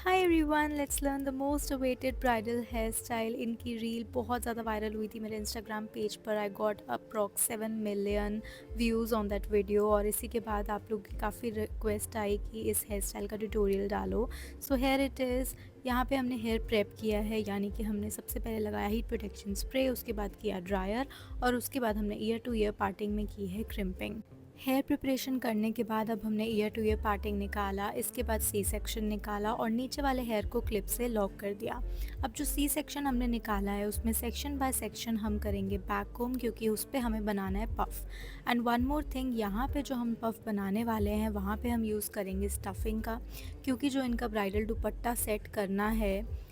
Hi everyone, let's learn the most awaited bridal hair style. इनकी reel बहुत ज़्यादा viral हुई थी मेरे इंस्टाग्राम पेज पर। I got approx 7 million views on that video. और इसी के बाद आप लोग की काफ़ी रिक्वेस्ट आई कि इस हेयर स्टाइल का ट्यूटोरियल डालो। So here it is. यहाँ पे हमने हेयर प्रेप किया है, यानी कि हमने सबसे पहले लगाया हीट प्रोटेक्शन स्प्रे, उसके बाद किया ड्रायर और उसके बाद हमने ईयर टू ईयर पार्टिंग में की है क्रिम्पिंग। हेयर प्रिपरेशन करने के बाद अब हमने ईयर टू ईयर पार्टिंग निकाला, इसके बाद सी सेक्शन निकाला और नीचे वाले हेयर को क्लिप से लॉक कर दिया। अब जो सी सेक्शन हमने निकाला है उसमें सेक्शन बाय सेक्शन हम करेंगे बैक कोम, क्योंकि उस पर हमें बनाना है puff. And one more thing, यहाँ पे जो हम पफ़ बनाने वाले हैं वहाँ पे हम यूज़ करेंगे स्टफिंग का, क्योंकि जो इनका ब्राइडल दुपट्टा सेट करना है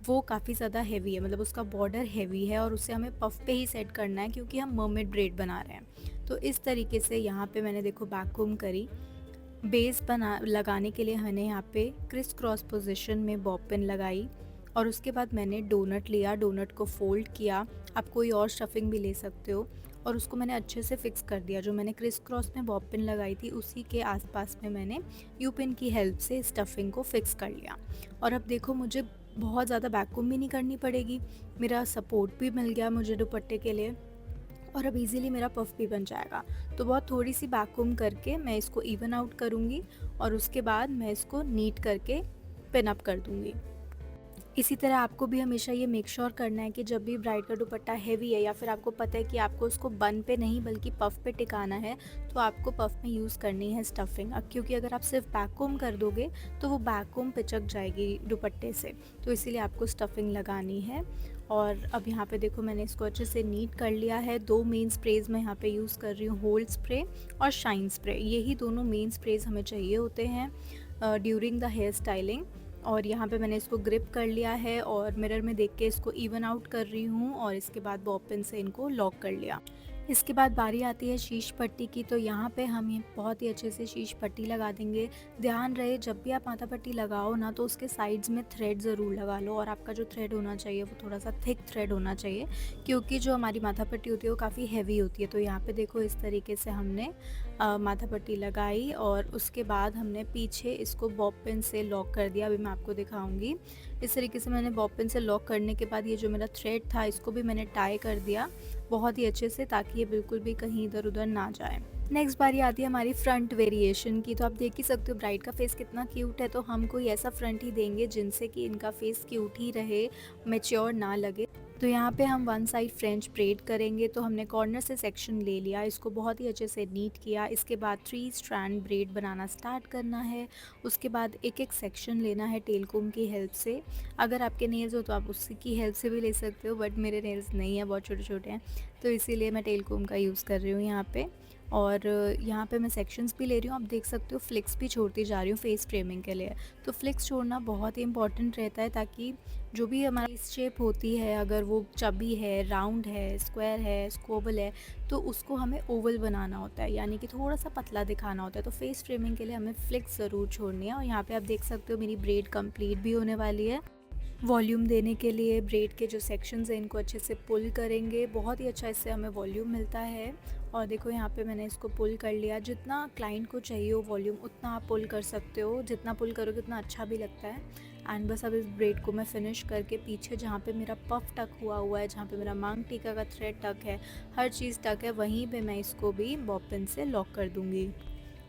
वो काफ़ी ज़्यादा हेवी है, मतलब उसका बॉर्डर हेवी है और उसे हमें पफ़ पे ही सेट करना है क्योंकि हम मर्मेड ब्रेड बना रहे हैं। तो इस तरीके से यहाँ पे मैंने देखो बैक कोम करी। बेस बना लगाने के लिए मैंने यहाँ पे क्रिस क्रॉस पोजीशन में बॉब पिन लगाई और उसके बाद मैंने डोनट लिया, डोनट को फोल्ड किया। आप कोई और स्टफिंग भी ले सकते हो और उसको मैंने अच्छे से फिक्स कर दिया। जो मैंने क्रिस क्रॉस में बॉब पिन लगाई थी उसी के आसपास में मैंने यू पिन की हेल्प से स्टफिंग को फिक्स कर लिया। और अब देखो मुझे बहुत ज़्यादा बैककोम भी नहीं करनी पड़ेगी, मेरा सपोर्ट भी मिल गया मुझे दुपट्टे के लिए और अब इजीली मेरा पफ़ भी बन जाएगा। तो बहुत थोड़ी सी बैककोम करके मैं इसको इवन आउट करूँगी और उसके बाद मैं इसको नीट करके पिन अप कर दूँगी। इसी तरह आपको भी हमेशा ये मेक श्योर करना है कि जब भी ब्राइड का दुपट्टा हैवी है या फिर आपको पता है कि आपको उसको बन पे नहीं बल्कि पफ़ पे टिकाना है, तो आपको पफ़ में यूज़ करनी है स्टफिंग। क्योंकि अगर आप सिर्फ बैक कोम कर दोगे तो वो बैक कोम पिचक जाएगी दुपट्टे से, तो इसीलिए आपको स्टफिंग लगानी है। और अब यहाँ पे देखो मैंने इसको अच्छे से नीट कर लिया है। दो मेन स्प्रेज मैं यहाँ पे यूज़ कर रही हूँ, होल्ड स्प्रे और शाइन स्प्रे। यही दोनों मेन स्प्रेज हमें चाहिए होते हैं ड्यूरिंग द हेयर स्टाइलिंग। और यहाँ पे मैंने इसको ग्रिप कर लिया है और मिरर में देख के इसको इवन आउट कर रही हूँ और इसके बाद बॉब पिन से इनको लॉक कर लिया। इसके बाद बारी आती है शीश पट्टी की। तो यहाँ पे हम ये बहुत ही अच्छे से शीश पट्टी लगा देंगे। ध्यान रहे जब भी आप माथा पट्टी लगाओ ना तो उसके साइड्स में थ्रेड ज़रूर लगा लो, और आपका जो थ्रेड होना चाहिए वो थोड़ा सा थिक थ्रेड होना चाहिए, क्योंकि जो हमारी माथा पट्टी होती है वो काफ़ी हैवी होती है। तो यहाँ पे देखो इस तरीके से हमने माथा पट्टी लगाई और उसके बाद हमने पीछे इसको बॉब पिन से लॉक कर दिया। अभी मैं आपको दिखाऊंगी। इस तरीके से मैंने बॉब पिन से लॉक करने के बाद ये जो मेरा थ्रेड था इसको भी मैंने टाई कर दिया बहुत ही अच्छे से, ताकि ये बिल्कुल भी कहीं इधर उधर ना जाए। नेक्स्ट बारी आती है हमारी फ्रंट वेरिएशन की। तो आप देख ही सकते हो ब्राइड का फेस कितना क्यूट है, तो हम कोई ऐसा फ्रंट ही देंगे जिनसे कि इनका फेस क्यूट ही रहे, मैच्योर ना लगे। तो यहाँ पे हम वन साइड फ्रेंच ब्रेड करेंगे। तो हमने कॉर्नर से सेक्शन ले लिया, इसको बहुत ही अच्छे से नीट किया। इसके बाद 3 स्ट्रैंड ब्रेड बनाना स्टार्ट करना है। उसके बाद एक एक सेक्शन लेना है टेल कोम की हेल्प से। अगर आपके नेल्स हो तो आप उसकी की हेल्प से भी ले सकते हो, बट मेरे नेल्स नहीं है, बहुत छोटे छोटे हैं, तो इसीलिए मैं टेल कोम का यूज़ कर रही हूँ यहाँ पे। और यहाँ पे मैं सेक्शंस भी ले रही हूँ। आप देख सकते हो फ्लिक्स भी छोड़ती जा रही हूँ फेस फ्रेमिंग के लिए। तो फ्लिक्स छोड़ना बहुत ही इंपॉर्टेंट रहता है, ताकि जो भी हमारी फेस शेप होती है, अगर वो चबी है, राउंड है, स्क्वायर है, स्कोबल है, तो उसको हमें ओवल बनाना होता है, यानी कि थोड़ा सा पतला दिखाना होता है। तो फेस फ्रेमिंग के लिए हमें फ्लिक्स ज़रूर छोड़नी है। और यहाँ पे आप देख सकते हो मेरी ब्रेड कंप्लीट भी होने वाली है। वॉल्यूम देने के लिए ब्रेड के जो सेक्शंस हैं इनको अच्छे से पुल करेंगे, बहुत ही अच्छा इससे हमें वॉल्यूम मिलता है। और देखो यहाँ पे मैंने इसको पुल कर लिया। जितना क्लाइंट को चाहिए हो वॉल्यूम उतना आप पुल कर सकते हो, जितना पुल करोगे उतना अच्छा भी लगता है। एंड बस अब इस ब्रेड को मैं फिनिश करके पीछे जहाँ पे मेरा पफ टक हुआ है, जहाँ पे मेरा मांग टीका का थ्रेड टक है, हर चीज़ टक है, वहीं पे मैं इसको भी बॉब पिन से लॉक कर दूँगी।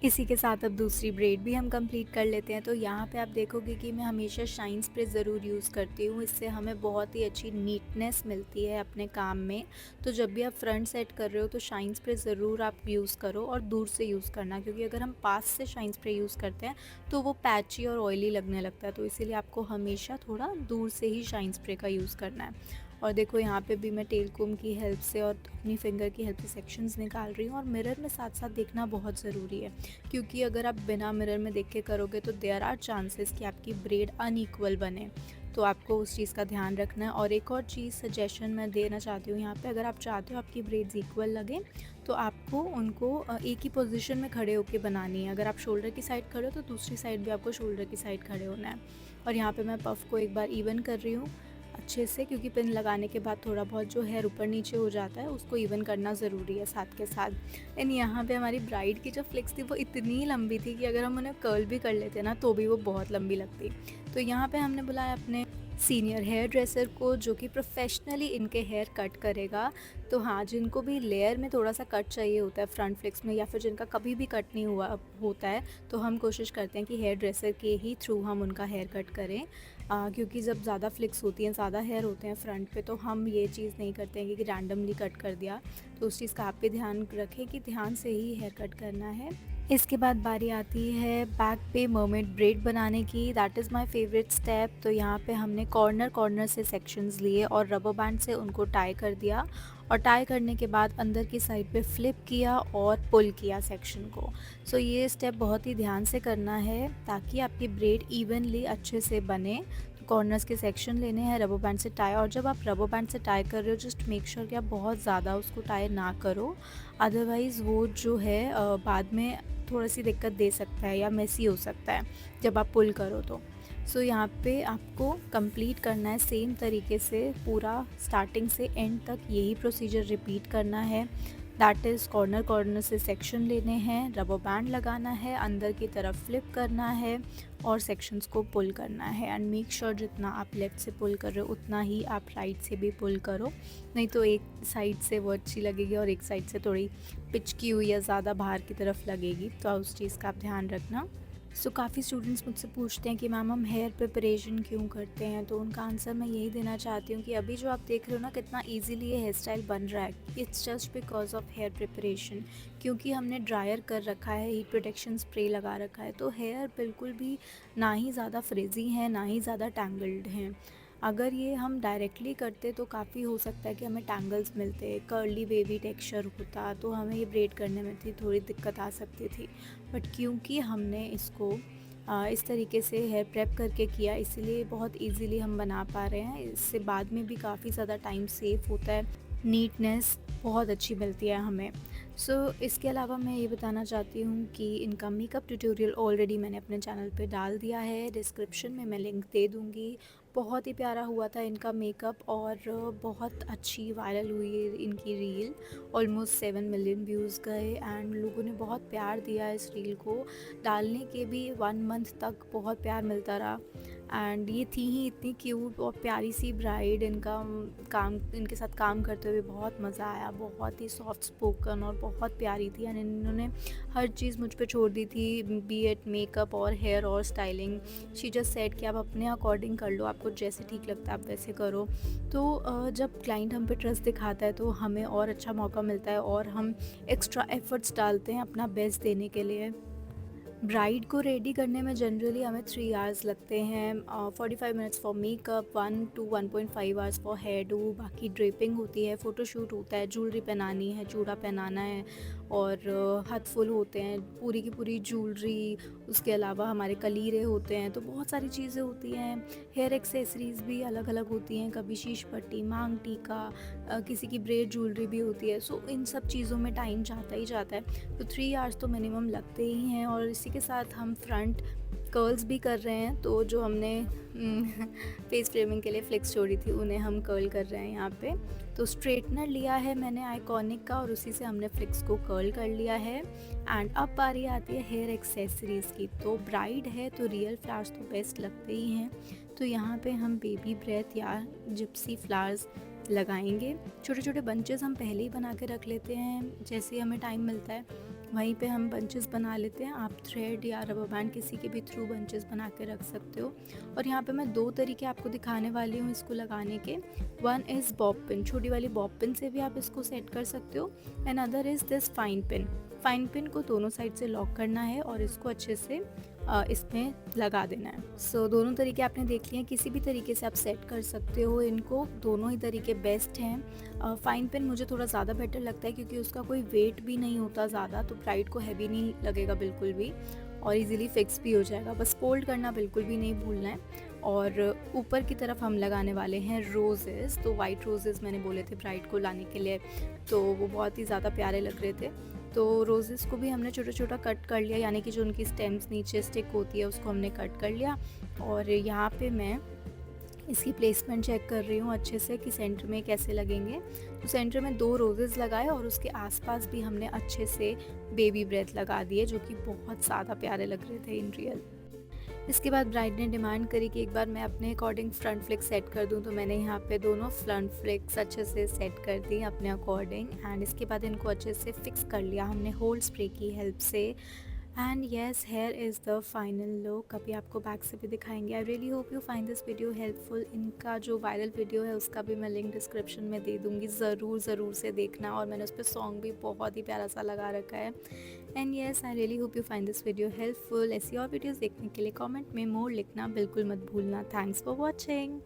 इसी के साथ अब दूसरी ब्रेड भी हम कंप्लीट कर लेते हैं। तो यहाँ पे आप देखोगे कि मैं हमेशा शाइन स्प्रे ज़रूर यूज़ करती हूँ, इससे हमें बहुत ही अच्छी नीटनेस मिलती है अपने काम में। तो जब भी आप फ्रंट सेट कर रहे हो तो शाइन स्प्रे ज़रूर आप यूज़ करो और दूर से यूज़ करना, क्योंकि अगर हम पास से शाइन स्प्रे यूज़ करते हैं तो वो पैची और ऑयली लगने लगता है। तो इसीलिए आपको हमेशा थोड़ा दूर से ही शाइन स्प्रे का यूज़ करना है। और देखो यहाँ पे भी मैं टेल कोम की हेल्प से और अपनी फिंगर की हेल्प से सेक्शंस निकाल रही हूँ। और मिरर में साथ साथ देखना बहुत ज़रूरी है, क्योंकि अगर आप बिना मिरर में देख के करोगे तो देयर आर चांसेस कि आपकी ब्रेड अनइक्वल बने। तो आपको उस चीज़ का ध्यान रखना है। और एक और चीज़ सजेशन मैं देना चाहती हूँ यहाँ पे, अगर आप चाहते हो आपकी ब्रेड्स इक्वल लगे तो आपको उनको एक ही पोजीशन में खड़े होकर बनानी है। अगर आप शोल्डर की साइड खड़े हो तो दूसरी साइड भी आपको शोल्डर की साइड खड़े होना है। और यहाँ पे मैं पफ़ को एक बार इवन कर रही हूँ अच्छे से, क्योंकि पिन लगाने के बाद थोड़ा बहुत जो हेयर ऊपर नीचे हो जाता है उसको इवन करना ज़रूरी है साथ के साथ। एंड यहाँ पे हमारी ब्राइड की जो फ्लिक्स थी वो इतनी लंबी थी कि अगर हम उन्हें कर्ल भी कर लेते ना तो भी वो बहुत लंबी लगती। तो यहाँ पे हमने बुलाया अपने सीनियर हेयर ड्रेसर को, जो कि प्रोफेशनली इनके हेयर कट करेगा। तो हाँ, जिनको भी लेयर में थोड़ा सा कट चाहिए होता है फ्रंट फ्लिक्स में, या फिर जिनका कभी भी कट नहीं हुआ होता है, तो हम कोशिश करते हैं कि हेयर ड्रेसर के ही थ्रू हम उनका हेयर कट करें। क्योंकि जब ज़्यादा फ्लिक्स होती हैं, ज़्यादा हेयर होते हैं फ्रंट पे, तो हम ये चीज़ नहीं करते हैं कि रैंडमली कट कर दिया। तो उस चीज़ का आप भी ध्यान रखें कि ध्यान से ही हेयर कट करना है। इसके बाद बारी आती है बैक पे मर्मेड ब्रेड बनाने की। That is my favourite step. तो यहाँ पे हमने कॉर्नर से सेक्शंस लिए और रबर बैंड से उनको टाई कर दिया, और टाई करने के बाद अंदर की साइड पे फ्लिप किया और पुल किया सेक्शन को। सो ये स्टेप बहुत ही ध्यान से करना है ताकि आपकी ब्रेड इवनली अच्छे से बने। तो कॉर्नर्स के सेक्शन लेने हैं, रबर बैंड से टाई, और जब आप रबर बैंड से टाई कर रहे हो, जस्ट मेक श्योर कि आप बहुत ज़्यादा उसको टाई ना करो, अदरवाइज़ वो जो है बाद में थोड़ी सी दिक्कत दे सकता है या मेसी हो सकता है जब आप पुल करो तो। सो यहाँ पे आपको कंप्लीट करना है सेम तरीके से, पूरा स्टार्टिंग से एंड तक यही प्रोसीजर रिपीट करना है। दैट इज़ कॉर्नर से सेक्शन लेने हैं, रबर बैंड लगाना है, अंदर की तरफ फ्लिप करना है और सेक्शंस को पुल करना है। एंड मेक श्योर जितना आप लेफ़्ट से पुल कर रहे हो उतना ही आप राइट से भी पुल करो, नहीं तो एक साइड से वो अच्छी लगेगी और एक साइड से थोड़ी पिचकी हुई या ज़्यादा बाहर की तरफ लगेगी। तो उस चीज़ का आप ध्यान रखना। सो काफ़ी स्टूडेंट्स मुझसे पूछते हैं कि मैम हम हेयर प्रिपरेशन क्यों करते हैं, तो उनका आंसर मैं यही देना चाहती हूँ कि अभी जो आप देख रहे हो ना कितना इजीली ये हेयर स्टाइल बन रहा है, it's just because of hair preparation. क्योंकि हमने ड्रायर कर रखा है, हीट प्रोटेक्शन स्प्रे लगा रखा है, तो हेयर बिल्कुल भी ना ही ज़्यादा फ्रिजी हैं ना ही ज़्यादा टैंगल्ड हैं। अगर ये हम डायरेक्टली करते तो काफ़ी हो सकता है कि हमें टैंगल्स मिलते, कर्ली वेवी टेक्सचर होता, तो हमें ये ब्रेड करने में थोड़ी दिक्कत आ सकती थी। बट क्योंकि हमने इसको इस तरीके से हेयर प्रेप करके किया, इसीलिए बहुत इजीली हम बना पा रहे हैं। इससे बाद में भी काफ़ी ज़्यादा टाइम सेव होता है, नीटनेस बहुत अच्छी मिलती है हमें। इसके अलावा मैं ये बताना चाहती हूँ कि इनका मेकअप ट्यूटोरियल ऑलरेडी मैंने अपने चैनल पे डाल दिया है, डिस्क्रिप्शन में मैं लिंक दे दूँगी। बहुत ही प्यारा हुआ था इनका मेकअप और बहुत अच्छी वायरल हुई है इनकी रील। ऑलमोस्ट 7 मिलियन व्यूज़ गए एंड लोगों ने बहुत प्यार दिया इस रील को। डालने के भी 1 मंथ तक बहुत प्यार मिलता रहा। एंड ये थी ही इतनी क्यूट और प्यारी सी ब्राइड, इनके साथ काम करते हुए बहुत मज़ा आया। बहुत ही सॉफ्ट स्पोकन और बहुत प्यारी थी एंड इन्होंने हर चीज़ मुझ पे छोड़ दी थी, बी एट मेकअप और हेयर और स्टाइलिंग। शी जस्ट सेड कि आप अपने अकॉर्डिंग कर लो, आपको जैसे ठीक लगता है आप वैसे करो। तो जब क्लाइंट हम पे ट्रस्ट दिखाता है तो हमें और अच्छा मौका मिलता है और हम एक्स्ट्रा एफर्ट्स डालते हैं अपना बेस्ट देने के लिए। ब्राइड को रेडी करने में जनरली हमें 3 आवर्स लगते हैं। 45 minutes for makeup, 1 to 1.5 hours for hair do, बाकी ड्रेपिंग होती है, फ़ोटोशूट होता है, ज्वेलरी पहनानी है, चूड़ा पहनाना है और हाथ फुल होते हैं, पूरी की पूरी ज्वेलरी। उसके अलावा हमारे कलीरे होते हैं, तो बहुत सारी चीज़ें होती हैं। हेयर एक्सेसरीज़ भी अलग अलग होती हैं, कभी शीश पट्टी, मांग टीका, किसी की ब्रेड ज्वेलरी भी होती है। सो इन सब चीज़ों में टाइम जाता ही जाता है। तो 3 आवर्स तो मिनिमम लगते ही हैं। और इसी के साथ हम फ्रंट कर्ल्स भी कर रहे हैं, तो जो हमने फेस फ्रेमिंग के लिए फ्लिक्स छोड़ी थी उन्हें हम कर्ल कर रहे हैं यहाँ पे। तो स्ट्रेटनर लिया है मैंने आइकॉनिक का और उसी से हमने फ्लिक्स को कर्ल कर लिया है। एंड अब बारी आती है हेयर एक्सेसरीज़ की। तो ब्राइड है तो रियल फ्लावर्स तो बेस्ट लगते ही हैं। तो यहाँ पे हम बेबी ब्रेथ या जिप्सी फ्लावर्स लगाएंगे। छोटे छोटे बंचेस हम पहले ही बना के रख लेते हैं, जैसे ही हमें टाइम मिलता है वहीं पे हम बंचेस बना लेते हैं। आप थ्रेड या रबर बैंड किसी के भी थ्रू बंचेस बना के रख सकते हो। और यहाँ पे मैं 2 तरीके आपको दिखाने वाली हूँ इसको लगाने के। वन इज़ बॉब पिन, छोटी वाली बॉब पिन से भी आप इसको सेट कर सकते हो। And other is this fine pin. Fine pin को दोनों साइड से लॉक करना है और इसको अच्छे से इसमें लगा देना है। सो दोनों तरीके आपने देख लिए हैं, किसी भी तरीके से आप सेट कर सकते हो इनको, दोनों ही तरीके बेस्ट हैं। फाइन पिन मुझे थोड़ा ज़्यादा बेटर लगता है क्योंकि उसका कोई वेट भी नहीं होता ज़्यादा, तो ब्राइड को हैवी नहीं लगेगा बिल्कुल भी और इजीली फिक्स भी हो जाएगा। बस फोल्ड करना बिल्कुल भी नहीं भूलना है। और ऊपर की तरफ हम लगाने वाले हैं रोजेज़। तो वाइट रोजेज़ मैंने बोले थे ब्राइड को लाने के लिए, तो वो बहुत ही ज़्यादा प्यारे लग रहे थे। तो रोज़ेज़ को भी हमने छोटा छोटा कट कर लिया, यानी कि जो उनकी स्टेम्स नीचे स्टिक होती है उसको हमने कट कर लिया। और यहाँ पे मैं इसकी प्लेसमेंट चेक कर रही हूँ अच्छे से कि सेंटर में कैसे लगेंगे। तो सेंटर में 2 रोजेज़ लगाए और उसके आसपास भी हमने अच्छे से बेबी ब्रेथ लगा दिए, जो कि बहुत ज़्यादा प्यारे लग रहे थे इन रियल। इसके बाद ब्राइड ने डिमांड करी कि एक बार मैं अपने अकॉर्डिंग फ्रंट फ्लिक सेट कर दूं, तो मैंने यहाँ पे दोनों फ्रंट फ्लिक्स अच्छे से सेट कर दी अपने अकॉर्डिंग। एंड इसके बाद इनको अच्छे से फिक्स कर लिया हमने होल्ड स्प्रे की हेल्प से। And yes, here is the final look. अभी आपको बैक से भी दिखाएंगे। I really hope you find this video helpful. इनका जो वायरल वीडियो है उसका भी मैं लिंक डिस्क्रिप्शन में दे दूँगी, ज़रूर से देखना। और मैंने उस पर सॉन्ग भी बहुत ही प्यारा सा लगा रखा है। And yes, I really hope you find this video helpful. ऐसी और वीडियोज़ देखने के लिए कॉमेंट में मोर लिखना बिल्कुल मत भूलना। Thanks for watching.